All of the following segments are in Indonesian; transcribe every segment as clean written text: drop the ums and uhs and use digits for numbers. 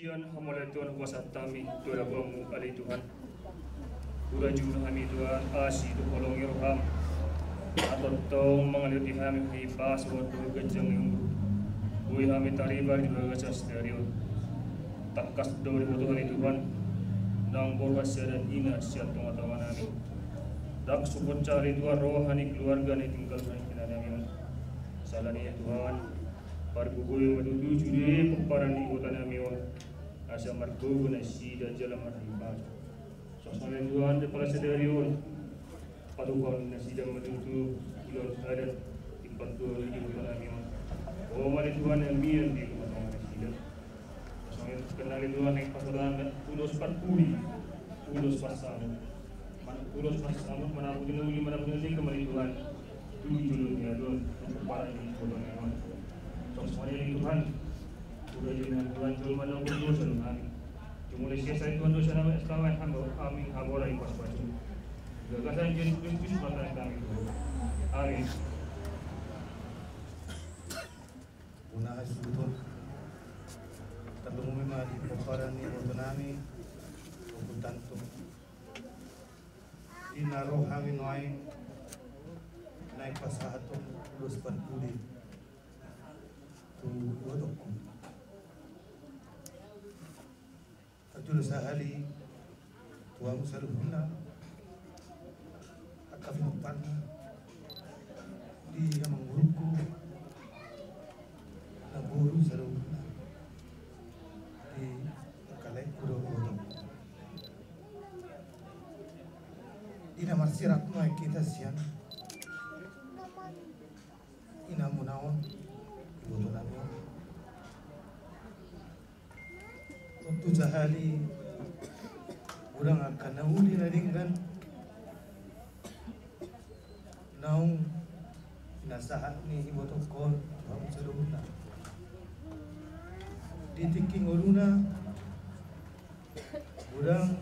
pujian hamala Tuhan kuasa kami Tuhan Abamu alai Tuhan Uraju kami Tuhan asih tu kolong Roham atau tong mengalir di kami hibas waktu gajang yang bui kami taribar di bawah asas dari tak kas dari Tuhan Tuhan nang borwasa dan ina siat tengah-tengah kami dak support cari Tuhan rohani keluarga ni tinggal kami kami salah ni Tuhan Parbugoy madudu jure pemparan di kota namiwa asa margo na sida jalan marhibas sosok Tuhan de pala sedarion padukon na sida madudu ilon adat impantu di kota namiwa o mali Tuhan yang mian di kota na sida sosok kenal Tuhan yang pasaran ulos patpuli ulos pasam ulos pasam manapun uli manapun di kemari Tuhan tujuh dunia don pemparan di kota namiwa Semuanya Tuhan, sudah dengan Tuhan Tuhan menanggung dosa kami. Jumlah selesai Tuhan dosa nama sekarang kami habora ipas baju. Gagasan Yesus Kristus mata kami. Amin. Una Tuhan, terlumui mali peparan ni waktu nami, waktu tantu. Inaroh kami noai, naik pasahatum lulus panpudi. Wadokku Arjuna sahali tuamu saluhuna akafin panna di amang guruku naburu saluhuna di kalai kuro wadokku ina marsirat noy kita siang ina munawon ibu nami waktu sehari orang akan nauli naringkan naung nasahat ni ibu tokol kamu seluruhnya ditiking uruna orang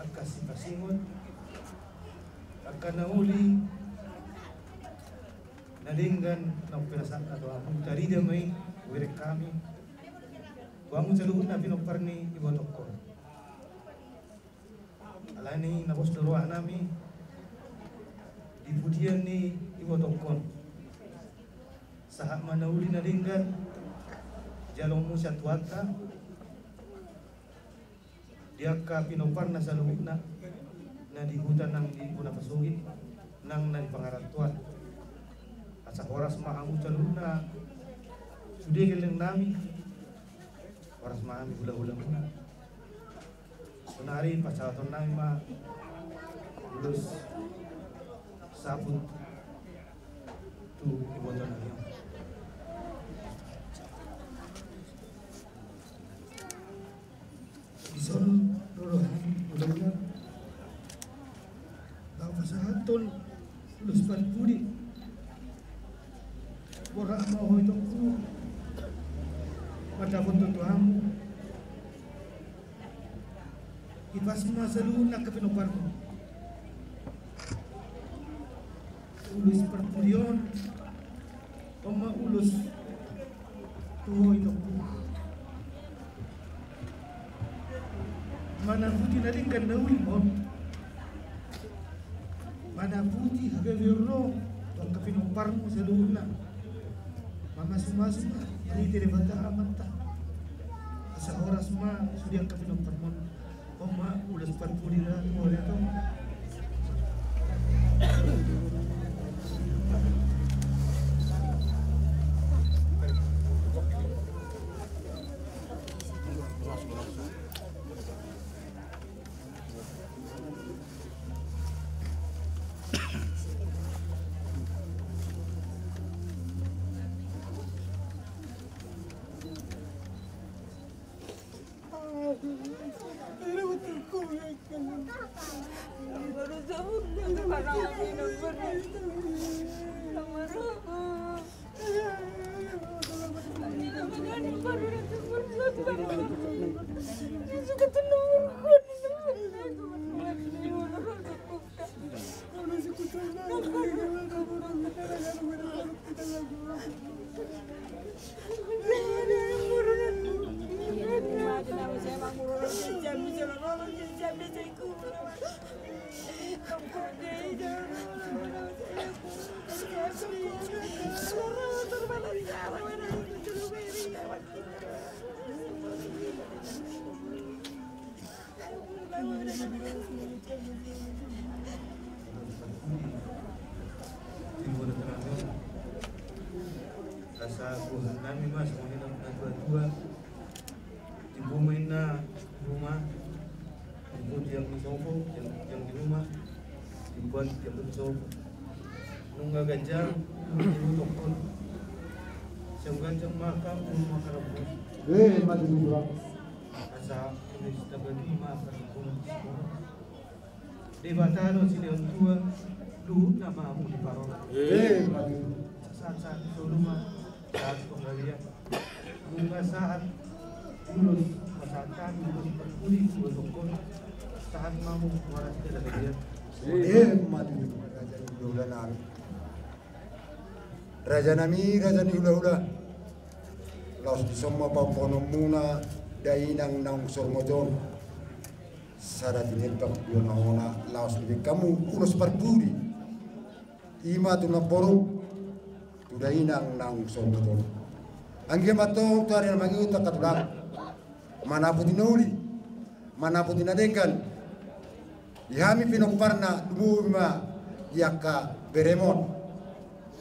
akan sipasingon akan nauli naringkan nang pirasan atau ang tari damay wirek kami tuamu seluruh na pinoparni ibu toko alani nabos doa nami dipujian ni ibu toko sahak manauli naringkan jalong musya tuata dia ka pinopar na seluruh na di hutan nang di puna pasugit nang na di pangaratuan asa horas mahamu caluna sudah geleng nami horas mahami hula-hula muna sunari pasaton nami ma lulus sabut tu ibotan nami ison lorohan hula-hula tau pasaton lulus panpudi Borak mau itu ku pada bentuk Tuhanmu ipas semua seluruh nak kepinoparmu ulus perpulion oma ulus tuho itu ku mana putih naringkan nauli mon mana putih hagaviro tuang kepinoparmu seluruh nak mama semua ini tidak bata amat asa horas ma sudah kapinong permon oma udah sepan pulira boleh atau Asa Tuhan kami mas, kami nak dua-dua dibumain na rumah, dibuat yang di sopo, yang di rumah, dibuat yang di sopo. Nunggu ganjang, nunggu tokon, siang ganjang makam, rumah karabus. Mati dulu. Asa ini sudah bagi makan pun. Di batalo si Leon tua, lu nama mu di parola. Mati. Saat rumah. Saat pengalian bunga saat tulus masakan tulus berkulit bertokon saat mau waras tidak dia Mati Raja nami raja ni hula laos di semua pampono muna dainang nang sormojon sarat ini tak yona laos di kamu ulos parpuri ima tu na porok Tudai nang sormoton. Angge mato tu hari mangi utak katulang. Mana pun dinuli, mana pun dinadengan. Ihami pinongparna dumuma yaka beremon.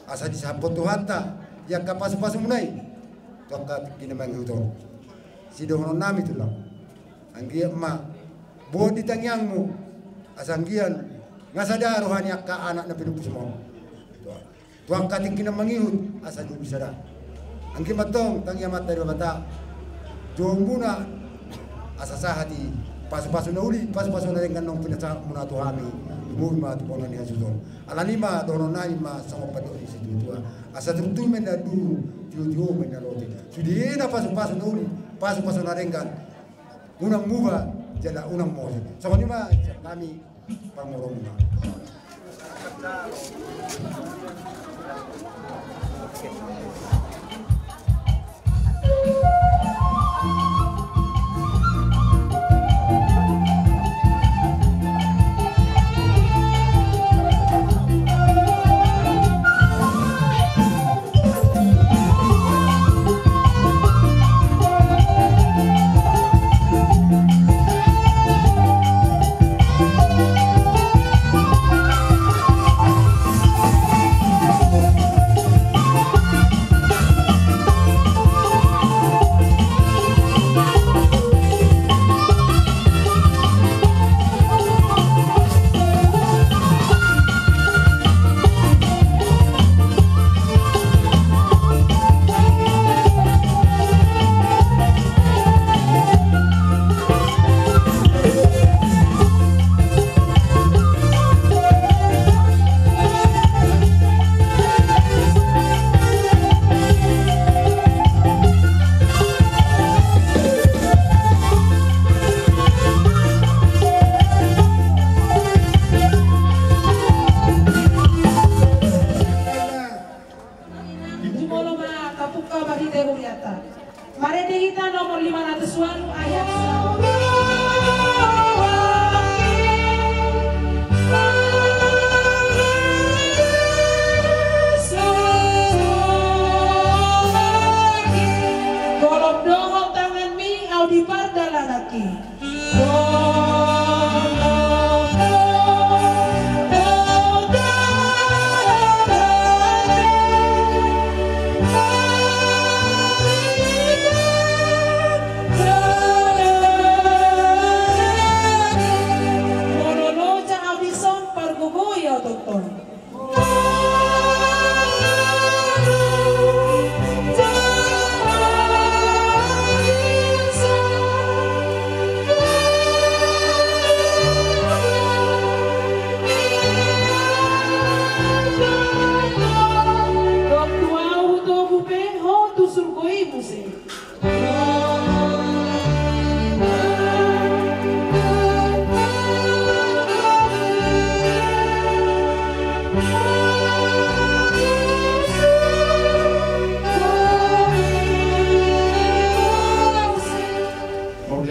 Asa disapot Tuhanta yaka pas-pas munai. Tongkat kini mangi uton. Sidono nami tu lang. Angge ma buat ditangyangmu asanggian ngasada rohani yaka anak na pinupu semua. Tuang kating kina mangihut asa du bisa dah. Angki matong tang yamat dari bata. Jong muna asa sahati pas-pasu na uli pas-pasu na dengan nong pinasa muna tuhami. Mui ma tu pono ni hasudon. Alanima dono nai ma sama pado di situ tua. Asa tentu menda du tiu menda roti. Sudi na pas-pasu na uli pas-pasu na dengan unang muba jala unang mo. Sama ni ma kami pangorong na.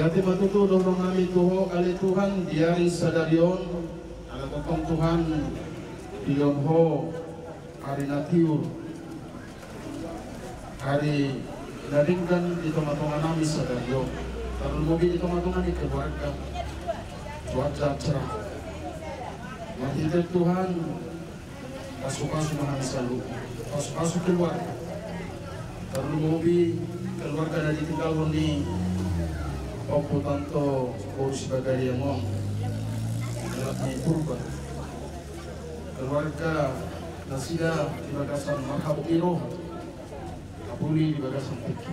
Dati matutulong ng kami tuho kali Tuhan diari sa darion ala totong Tuhan ilong ho hari natiur hari naringgan dito matungan namin sa darion karun mo dito matungan ito keluarga cuaca cerah matitir Tuhan pasuk-pasuk namin sa lupa pasuk-pasuk keluar karun mo keluarga dari tinggal ni Opo tanto po sebagai yang ngomong dalam purba keluarga nasida di bagasan mahab iro kapuli di bagasan pikir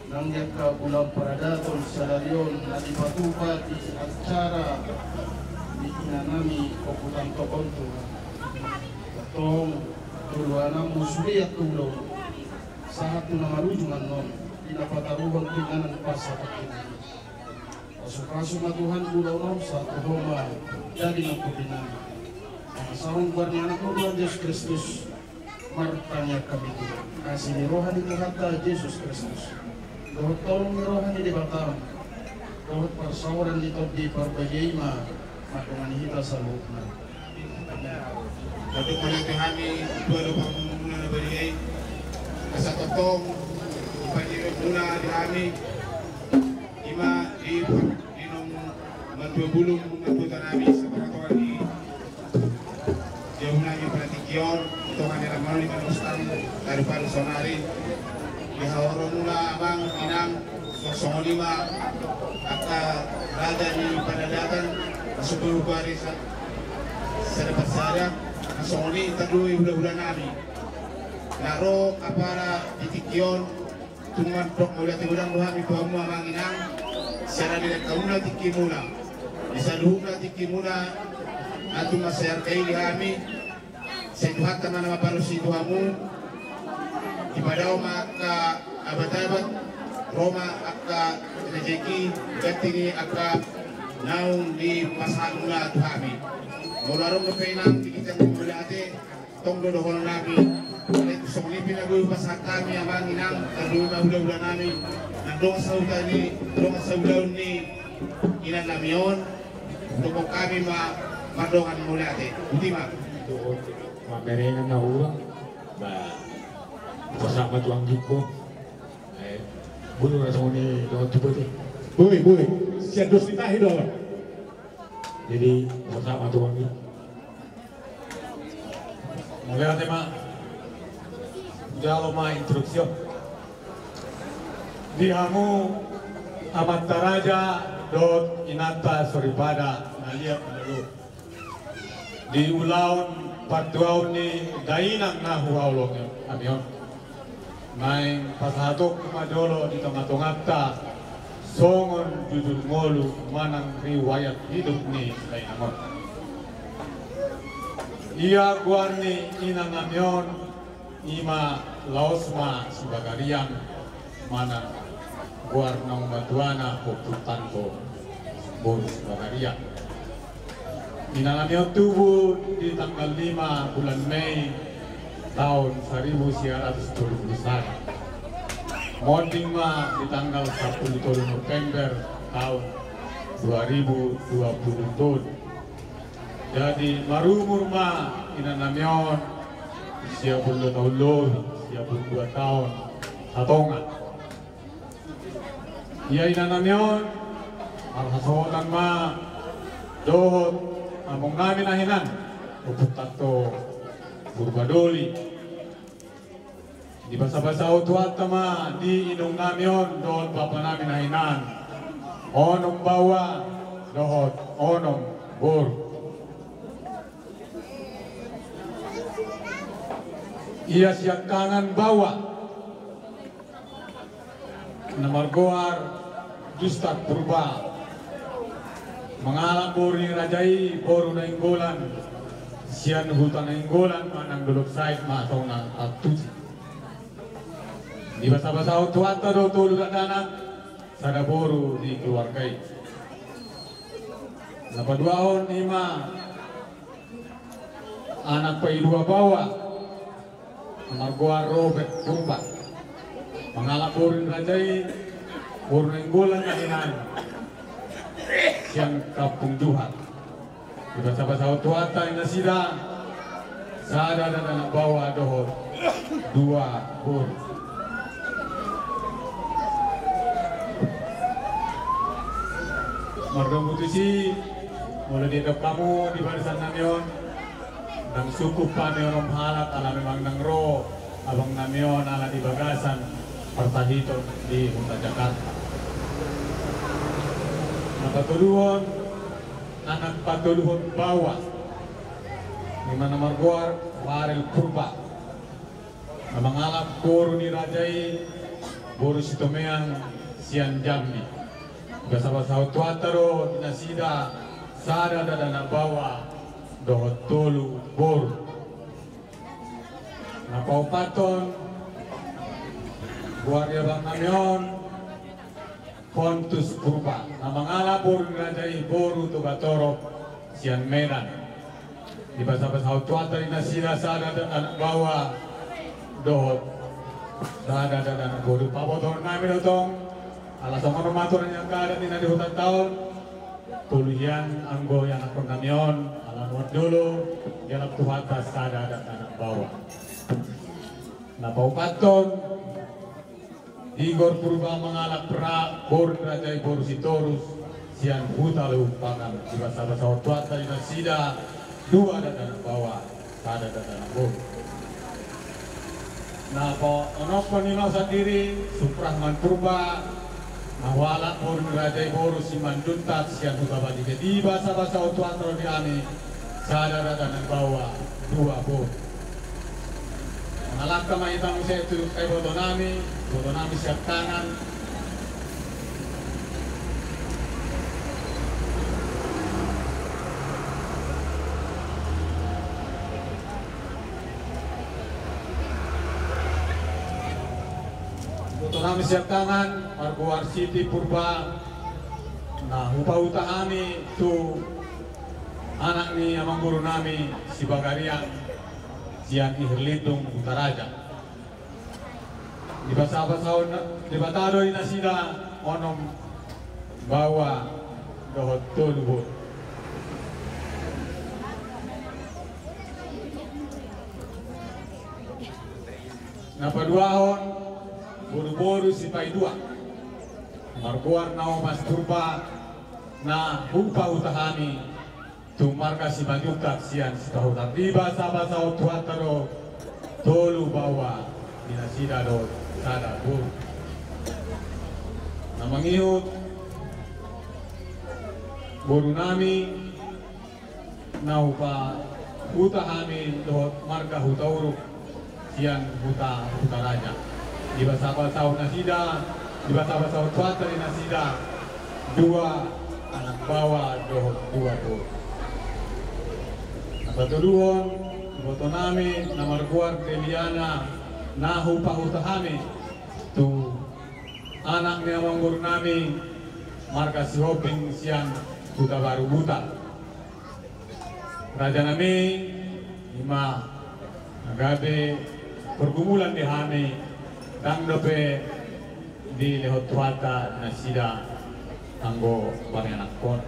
nangyak ka bulan paradaton sadarion na dipatupa di acara di inanami opo tanto konto katong tuluanam musuliat tulong saat tunamarujuman non pinapataruhan pinganan pasal ini. Pasuk-pasuk na Tuhan pulau nom sa tuhoma dari ng pupinan. Ang asawang guardian ng Tuhan Yesus Kristus martanya kami Tuhan. Kasih ni rohan ni Tuhan ta Yesus Kristus. Dohot tolong ni rohan ni dibatam. Dohot persauran dito di parbayay ma makumanihita sa loob na. Datuk manang kami dua pamumuno na barigay sa totong Pagkakuna di kami ima di inong matubulong matutan namin sa pagkakawan ni Diyaw namin pratikyon ito kanila manong imanustan tarupan sonari dihawaron muna abang inang sosonglima at rada ni padadatan masubulong bari sa dapat sada sosongli tadui hula-hula namin laro kapara titikyon tuman dok mulai tiburan luha mi pamu amanginang secara tidak kauna tiki mula bisa luhuna tiki mula atu masayar kai kami seduhat teman nama parusi tuamu ibadau maka abad-abad Roma akka rezeki gatini akka naung di pasanula tuhami mularong kepenang dikitan kumulate tong dodohon nabi Songli pinagoy pasak kami amang inang terluma udah nami nandong sauda ni dong saudaw ni inan namion untuk kami madongan mulate ultima mamerengan na uang ba pasama tuang giko bunuh rasa ni doon tubati Boy siya dos ditahi doon jadi pasama tuang giko mulai tema Jalo ma instruksyon dihamu amat taraja dot inata soribada naliat nalu di ulaun patuaw ni dainang na huawlong amion may pasatok madolo di tongata songon judul ngolu manang riwayat hidup ni dainangon ia guarni inang amion ima laosma subagarian mana guar nang matuana tanto bonus subagarian inanamyo tubuh di tanggal 5 bulan Mei tahun 1971 Monding ma di tanggal 10 November tahun 2020 jadi marumur ma inanamyon siya pun 2 tahun loh, siya pun 2 tahun satongan. Iya inanamyon, arhasotan ma dohot among namin ahinan, uputat to burbadoli. Di basa-basa utuat ma di inong namyon dohot papa namin ahinan. Onong bawa dohot onong bur. Ia siap kangan bawa namargoar justak purba mengalam bori rajai boru na inggolan sian hutan na inggolan manang dulok sait matong na atuti di basa-basa utuata do tulu danak sada boru di keluargai napaduahon ima anak paidua bawa Margoa Robert Purba mengalaburin rajai Boro Nainggolan kahinan siang Kampung Juhat. Di basa-basa tuata ina sida sada dan anak bawa dohor 2 bor. Marga mutusi mulai diadap kamu di barisan namion dan suku kami orang halat ala memang nang ro abang namion ala di bagasan Partahito di Kota Jakarta. Napatuluhon anak patuluhon bawah di mana margoar warel purba mengalap boru ni rajai boru sitomean sian jambi basa-basa tuataro nasida sada dana bawa dohot tolu boru napaupaton buarya bang namion Pontus Purba namangala boru rajai boru tugatoro sian Medan di basa-basa tuata nasida sada dana bawa dohot sada dana boru pabotor nami dotong alasan hormatur yang kada di hutan tahun tulian anggo yang akon namion alam dulu yang tuata sada dana bawa napaupaton Igor Purba mengalak pra bor rajai bor sitorus sian huta lupakan di basa-basa tuata ina sida 2 dana bawa sada dana bor. Nah po onok nino sendiri Suprahman Purba nawala bor rajai bor siman duntat sian huta badi di basa-basa tuata di ani sada dana bawa 2 bor. Mengalak kamay itang saya itu boto nami siap tangan. Boto nami siap tangan, Margoar City Purba. Nah, upa kami tu anak ni amang guru nami si Bagarian. Sian Ihlitung Utaraja di basa-basa di batado inasida onom bawa dohot tulubo napaduahon buru-buru si Paidua Margoar nao Mas Purba na hupa utahami tumarga si Banyukat sian si tahutan di basa-basa tuataro tolu bawa dinasida do sada bur namangihut boru nami naupa huta kami do marga huta uruk sian huta raja di basa-basa nasida di basa-basa tuataro nasida 2 anak bawa do 2 bur. Patuluhon, boto nami na Margoar Deliana nahu pahutahami tu anak ni amang guru nami marga si Hoping siang Huta Baru Buta raja nami 5 nagabe pergumulan di hami dang dope di lehot tuata nasida anggo panganak kon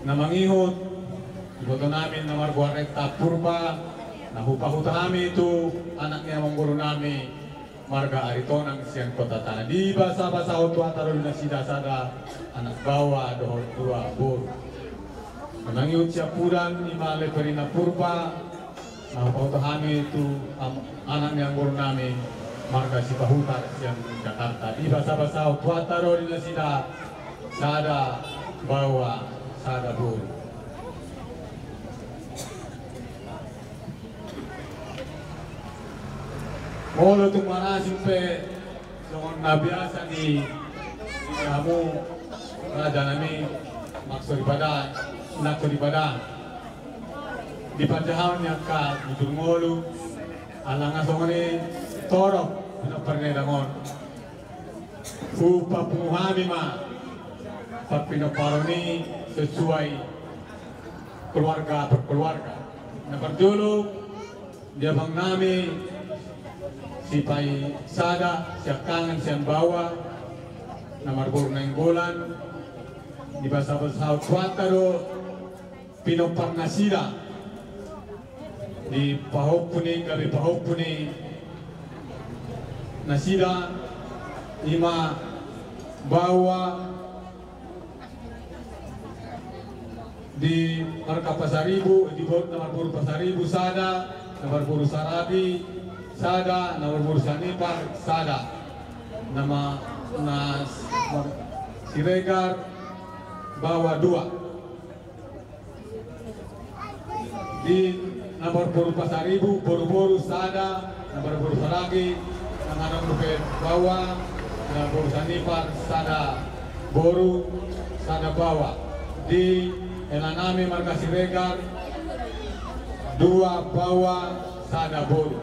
namangihut boto namin na Margoar Rekta Purba na hupa-huta kami itu anaknya amang guru nami marga aritonang siang kota tanah di basa-basa tuataro na sida sada anak bawa dohot 2 bor menangiut siap puran imale perina Purba na hupa-huta kami itu anaknya amang guru nami marga si Pahutar siang Jakarta di basa-basa tuataro na sida sada bawa sada bor. Molo tung mana simpe songon nabiasa ni kamu raja nami maksud ibadah di panjahan yang ka di molo alanga songoni torok pinaparne dangon upa pumuhami ma pag pinaparoni sesuai keluarga per keluarga na pagdulog dia bang nami sipai sada siya kangan siya bawa namar buru nainggolan di basa basa kwataro pinopang nasira di pahopuni gabi pahopuni nasira ima bawa di marka Pasaribu di bot nomor buru Pasaribu sada nomor buru Sarabi sada nomor buru Sanipar sada nama Siregar bawa 2 di nomor buru Pasaribu boru-boru sada nomor buru Saragi nama nomor bawa nomor buru Sanipar sada boru sada bawa di Elanami marka Siregar 2 bawa sada boru.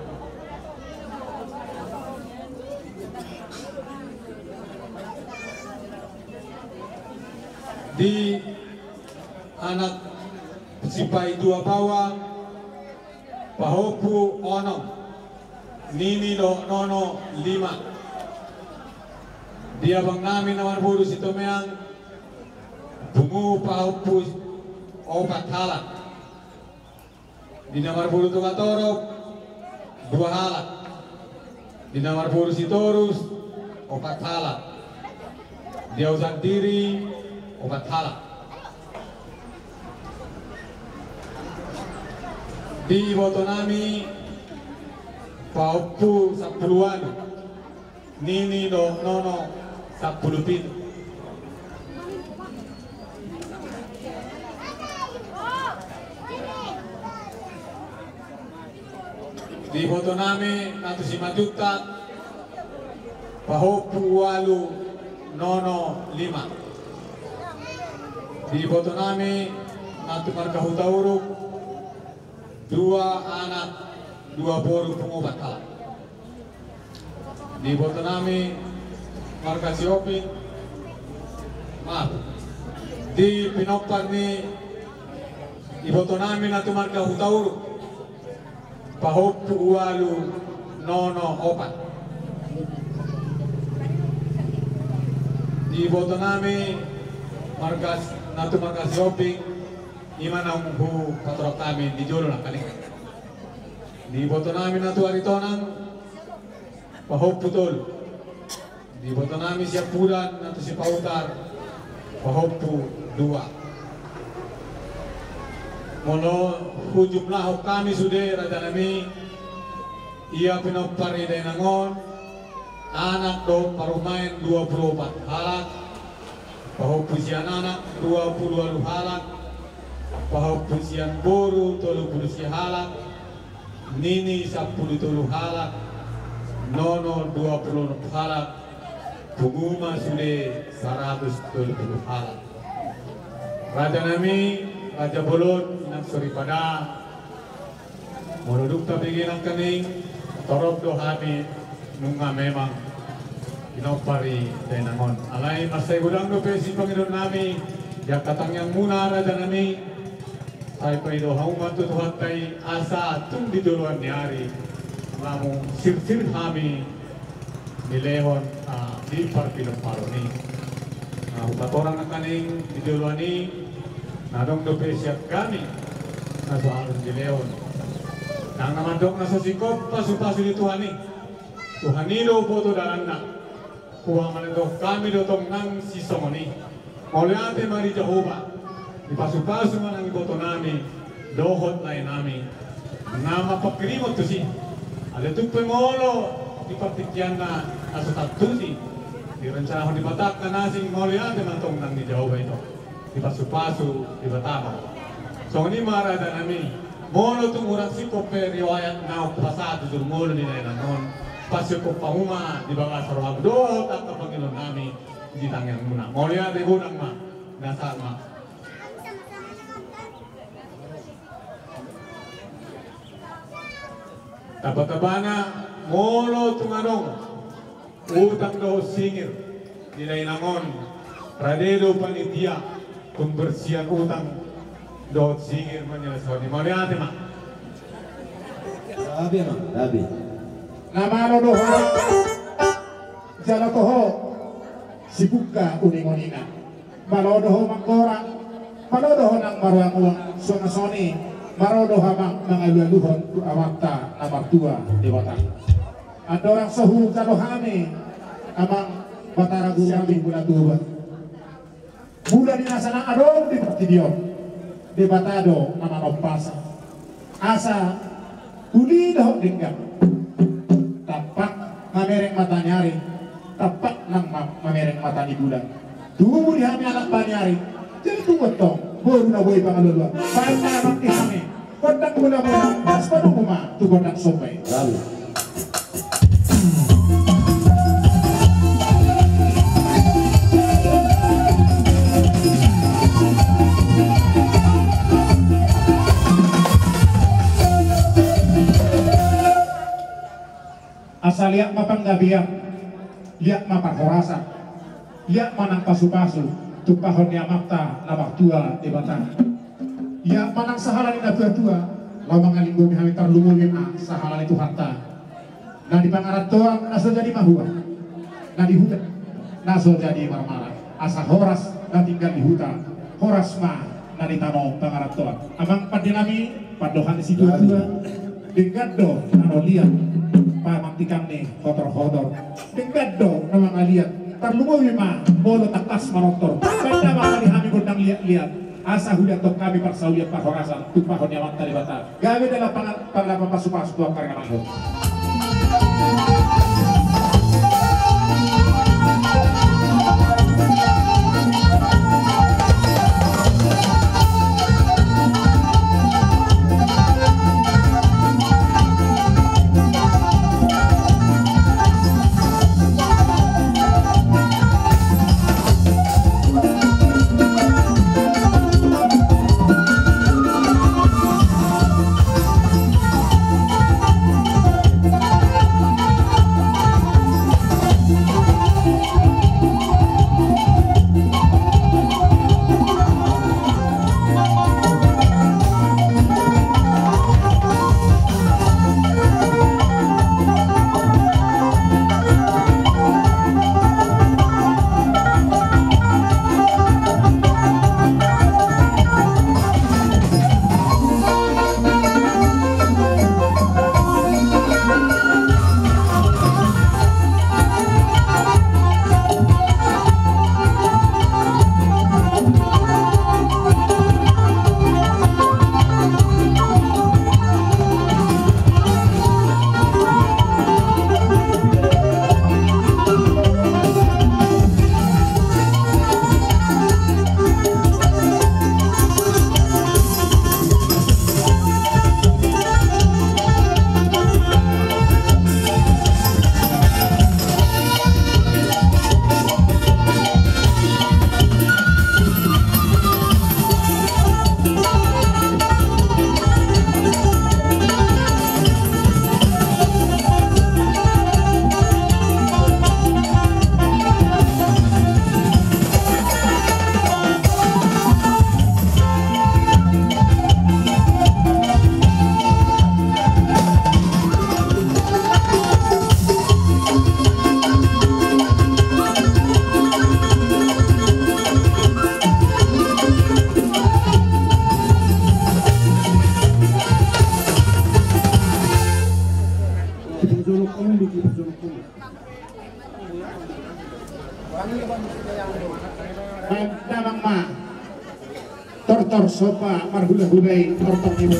Di anak sipai 2 bawa pahopu ono nini do nono 5 dia bang namin naman buru si Tomeang bungu pahopu 4 halak di nomor buru Tukatorop 2 halak di nomor buru Sitorus 4 halak dia usah diri 4 halak di Botonami paupu 10-an nini do nono 10 pintu di Botonami natu 5 juta pahopu 8 nono 5 di Botonami natu marka Hutauruk 2 anak 2 boru pengobat halak di Botonami marka Siopin maaf di Pinopar ni di Botonami natu marka Hutauruk pahopu 8 nono 4 di Botonami markas natu markas shopping imana hu patrok kami di jolo na kali di Botonami natu aritonang pahopu tol di Botonami siap puran natu si pautar pahopu 2 Mono hujumlah kami sudah raja nami ia pinopar ide nangon anak do parumain 24 halak pahopusian anak 20 halak pahopusian boru 30 halak nini 10 halak nono 20 halak penguma sudah 130 halak raja nami Raja Bolot nang pada monoduk tabigi ng kaning torop do hami nunga memang inopari denangon alay masay gudang do pesi Panginoon nami ya katang yang muna raja nami ay pa ito hauman tutuhat kay asa tung diduluan niyari lamu sir-sir hami nilehon di parpilong ni upatorang ng kaning diduluan ni nadong do siap kami naso harus dileon nang naman dong naso sikop pasu-pasu di Tuhan do foto dalan na kuha man do kami do tong nang sisomoni oleh ate mari Jehovah di pasu-pasu man ang iboto nami dohot lain nami nama pakirimot to si ada tu pengolo di partikyan na naso tatusi di rencana di batak na nasing oleh ate man tong nang ni Jehovah ito di pasu-pasu di Batama. So ini marah dan kami mono tung urang si kope riwayat na pasado sul molo ni nanon pasyo ko pahuma di bawah sarwag do tak Panginoon nami di tangyang muna. Molia de gunang ma nasa ma. Tabatabana molo tung anong utang do singir di nangon radedo panitia pembersihan utang dot singir menyelesaikan. Mari ate mak. Rabi mak. Rabi. Nama lodoho jalatoho sibuka uning-uningan. Malodoho mangkorang, malodoho nang maruang-uang sona-soni, marodoho mang mangalualuhon ku awakta namar tua dewata. Ada orang sahu kadohane amang batara gurami bulan tua. Bulan dinasana adong di partidion, di batado nama nopasa. Asa uli dahok dinggang. Tapak mamereng mata nyari, tapak nang mamereng mata di bulan. Tunggu di hami anak panyari, jadi tunggu tong, baru na boy pangalulwa. Baik na namang ihami, kodang mula-mula, mas panong kuma, tu kodang sopai. Lalu. Asal lihat mapanggabiak, lihat mapakhorasa, lihat manang pasu-pasu, tupahon niya makta labak tua di batang. Lihat manang sahalan ina tua-tua, lamang alinggo mihami tarlumulin sahalan itu hatta. Nah di pangarat toang naso jadi mahua, nah di hutan naso jadi marmara. Asa horas nah tinggal di hutan, horas mah nah di tano pangarat toang. Amang padinami padohan di situ tua, dengan do nano lihat. Pamantikan nih hodor-hodor dengan dong nama ngaliat terlumu lima bolo takas marotor benda bakal dihami gondang lihat-lihat asa hudah tok kami parsauliat pahorasan tupahon yaman tali batal gawe dalam panglapan pasu-pasu tuang karena manggil. Damang ma tortor sopa marhula-hulai tortor ibu.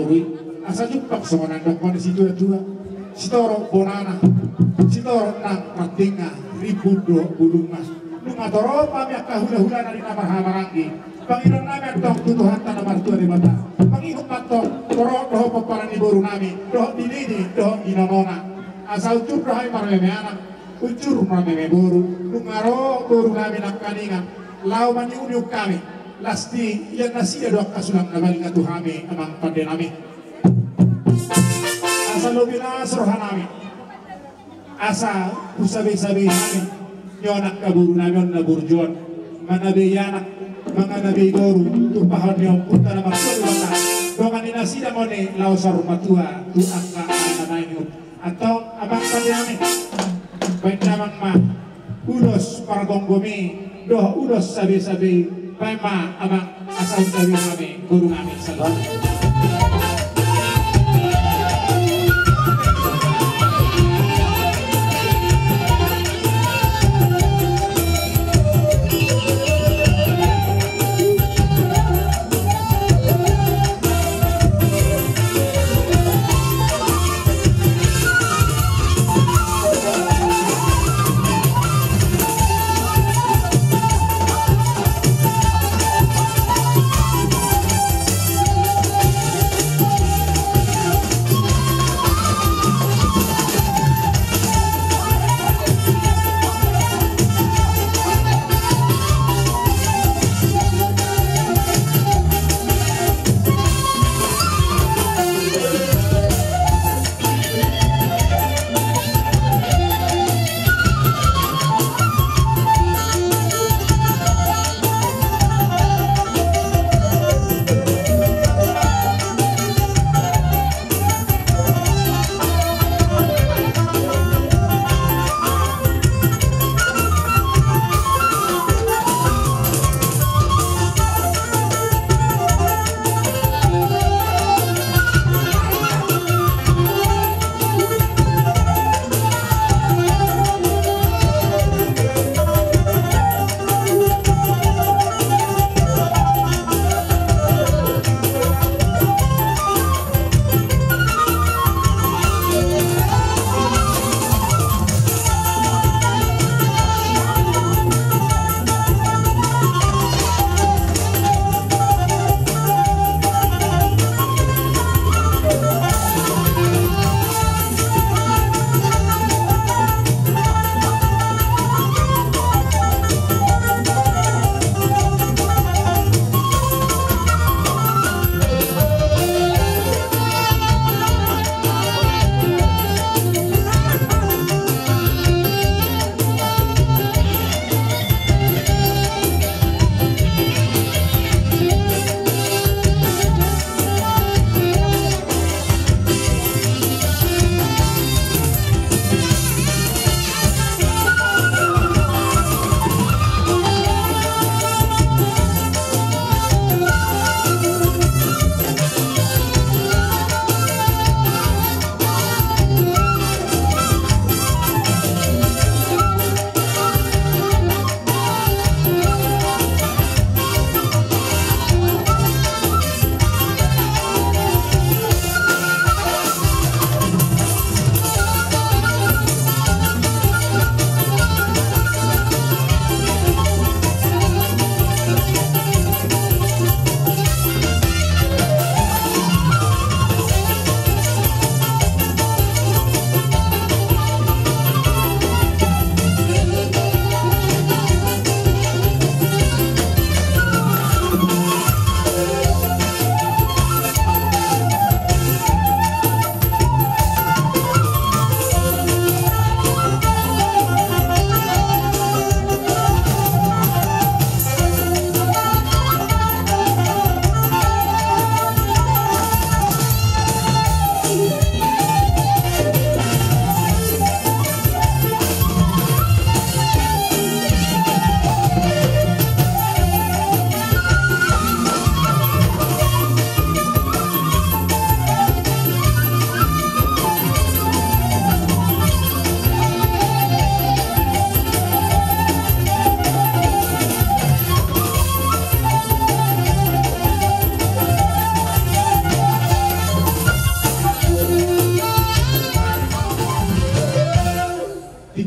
borui asa jumpak sama nandok pada situ dua sitoro bonana sitoro nang pratinga ribundo bulungas lumatoro pamyak kahula-hula dari namar hamarangi Pangiran nami ang tong tutuhan tanah martua di mata Pangihut matong doho paparan ni boru nami doho dinini doho inonona asal ucur dohai marmeme anak ucur marmeme boru lungaro boru nami nak kaningan lau mani uniuk kami lasti yang nasi doa kasulang nabali ngatuhami amang pande nami asa lobina suruhan nami asa usabi-sabi nami nyonak kaburu nami on naburjuan manabe yanak mga nabi boru tupahan niyo punta na magsulwata dongan inasida mo ni lausar matua tu angka ananay niyo atau abang padiami baik namang ma ulos pargonggumi doh ulos sabi-sabi baik ma abang asal sabi kami guru kami salam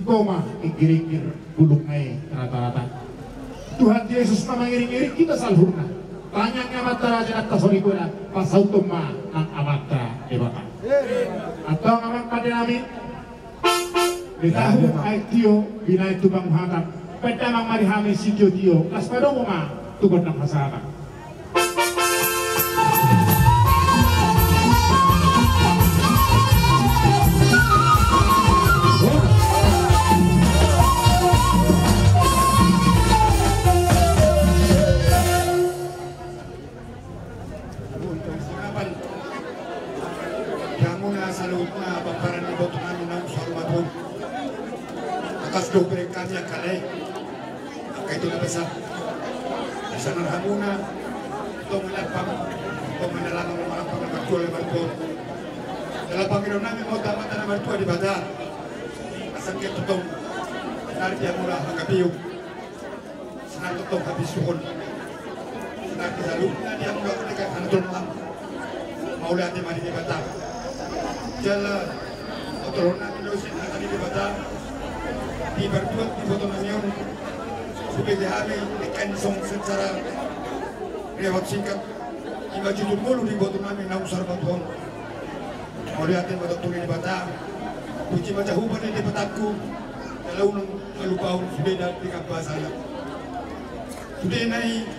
koma igiring-gir gulung ngai rata-rata. Tuhan Yesus mengiring-iring kita salhurna. Tanyang amata raja atas horikuna pasau tuma ang amata ebata. Atau ngamang pada namin Ditahu ay tiyo binay tubang hatap. Pwede mang marihami si tiyo las padong uma tugod ng hasara. Kamu na sa loob na pagparan ni Boto namin ng Salvador. Akas dobre kanya kalay. Kaya ito na basa. Isa ng hamuna. Itong malapang. Itong manalangang malapang na magtuwa na martuwa. Dalapang ginaw namin mo dapat na martuwa di bada. Asang kaya itong nardiya mula ang kapiyog. Sinang itong kabisuhon. Sinang sa loob na diya mula kanikan anatulong. Maulat di mani di bata. Jala otro namin dosin na kani di bata. Di bertuat di Boto namin sebagai hari dikansong secara lewat singkat 5 mulu di Boto namin na usar batuan. Maulat di Boto tuli di bata. Puji baca huban di bataku. Kalau nang malupahon sudah di kampasana. Sudah naik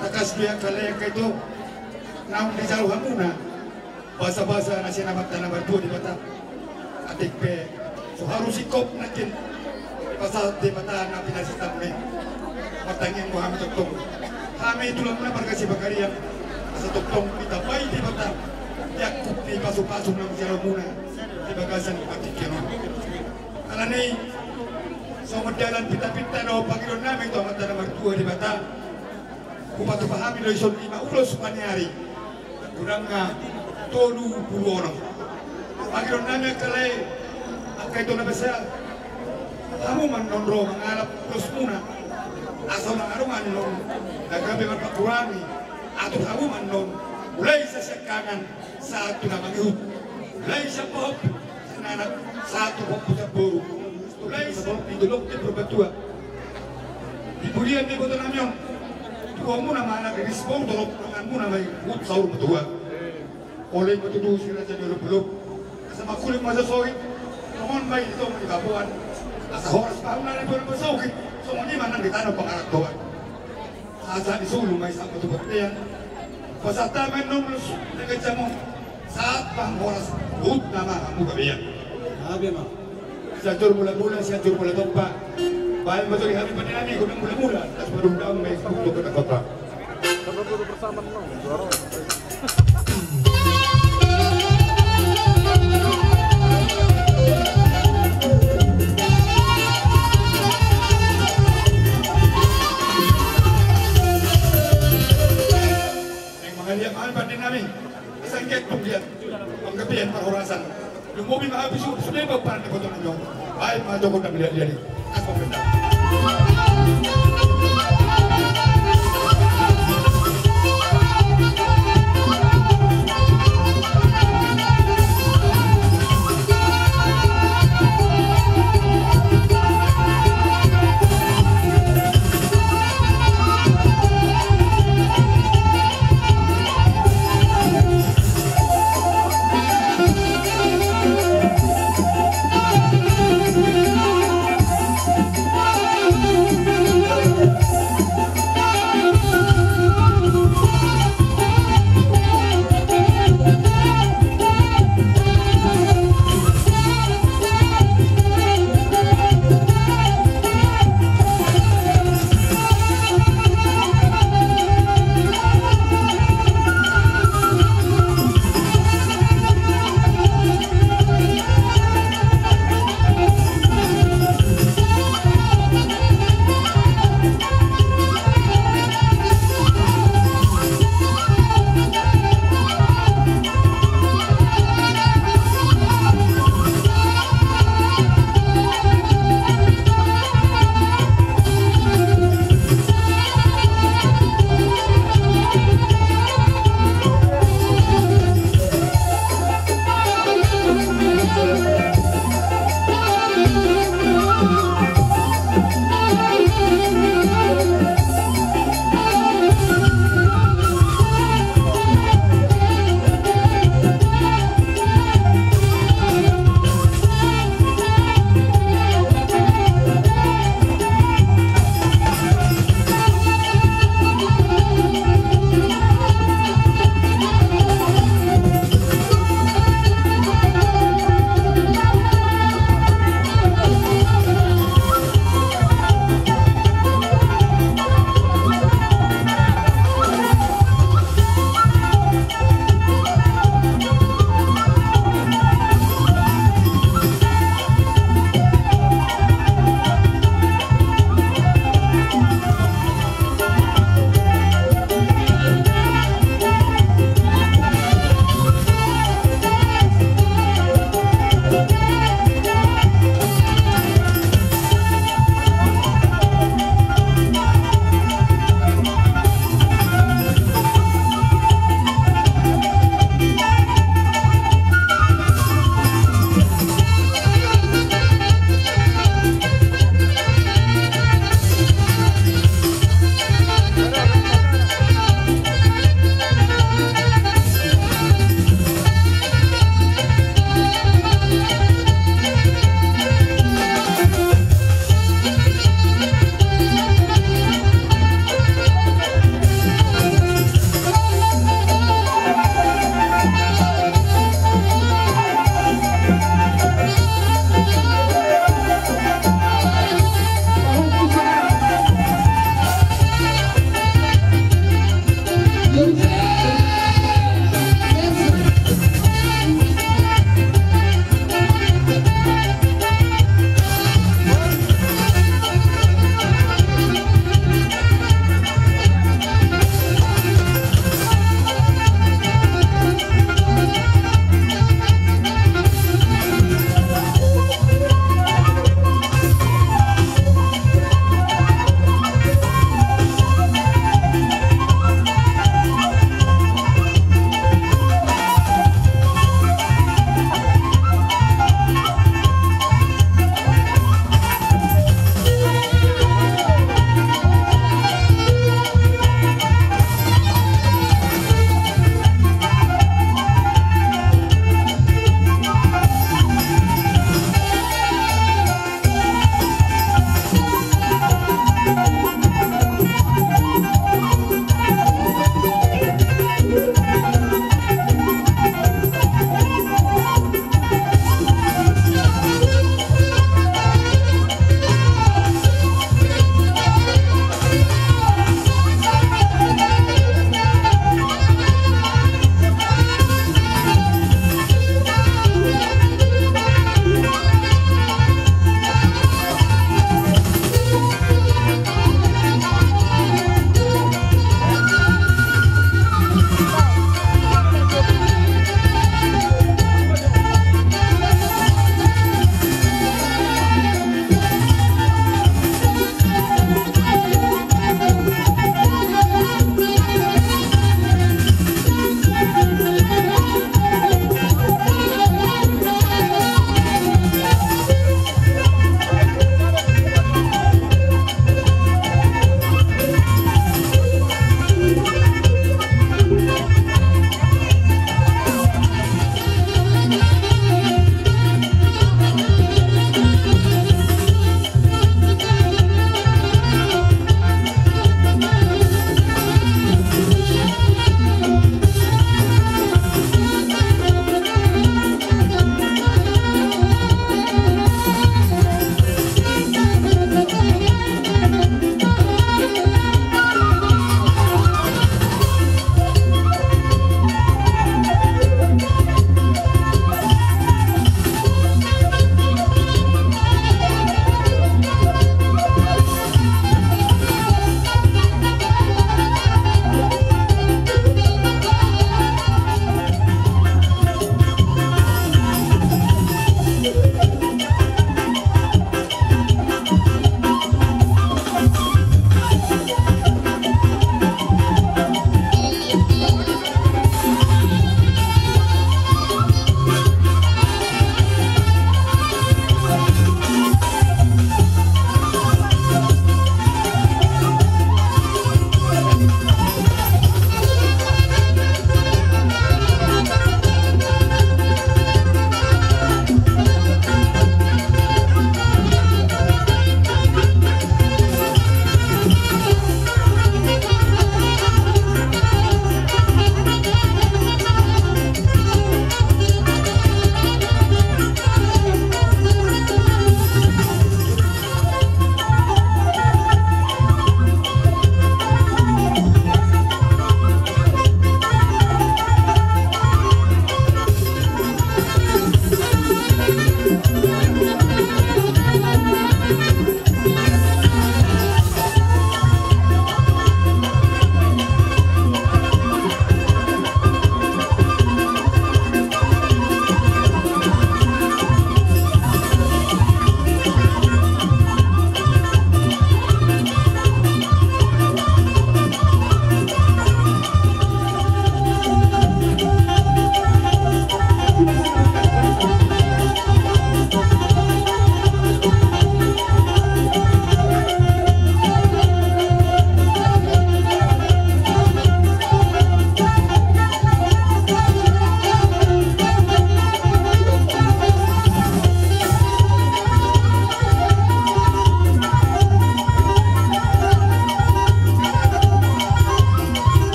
takas dia kalaya kaito. Namun di jauh hamuna bahasa-bahasa nasi nabat tanah berdua di bata adik pe so harus sikop nakin pasal di bata nabi nasi tamne matangin Muhammad tokong kami itulah muna berkasih bakarian asa tokong kita baik di bata yakub di pasu-pasu nang jauh muna di bagasan adik keno karena ni so medalan pita-pita no pagilon namin to amat tanah berdua di bata kupatu pahami do ison 5 ulos panyari kurang nga tolu puluh orang. Pagkiron namin kalay ang kaito na basa kamu man nonro mangalap plus muna asaw ng arungan non nagabi man pakurami ato kamu man non mulay sa syakangan sa ato na mangyud mulay sa pohop sa nanak sa ato pohop sa buru mulay sa idulok di perbatua dibulian di Boto namin tuwa muna maanak respon dolok dengan muna may utsaur betua oleh betudu sila sa dulog-dulog sa makulit masasawit naman may ito mga kapuan sa horas pa na rin po ng masawit so hindi man nang ditano pangarap doon sa isulo may sa patubot niyan pasataman nung nagkatsa mo saat pang horas ut na mahamog kabiyan sabi mo siya tur mula-mula siya tur mula-tompa bayan betul kami pada nabi kung mula-mula tas marundaang may bukto na kota Sama-sama bersama nang juara. Yang mahal pada nabi sangket pembiat penggabian perhorasan yung mobil mahabis sudah bapak di Boto namin baik mga joko na bilihan as pemerintah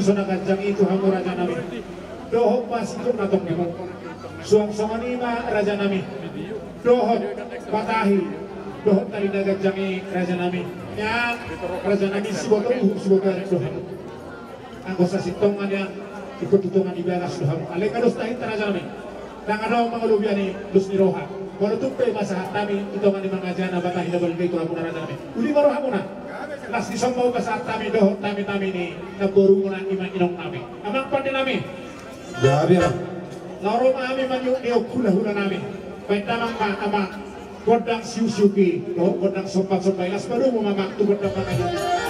sona ganjang itu hamu raja nami dohok pas itu natong nemo suang songonima raja nami dohok patahi dohok tali ganjangi raja nami yang raja nami siboto dohok anggosa sitongan yang ikut tutungan ibadah sudah alek kados tahin raja nami nang ano mga lubiani dus ni roha kalau tupe masa tami ito nga ni mga jana batahin na balibay ito raja nami uli maroha muna las isang mau basa tami dohok tami ni naburu muna imang inong nami amang pati nami Jabi lah. laro kami manyo hula nami baik tamang ama godang siu-siuki godang sopat-sopat las baru mo mamak tu godang mga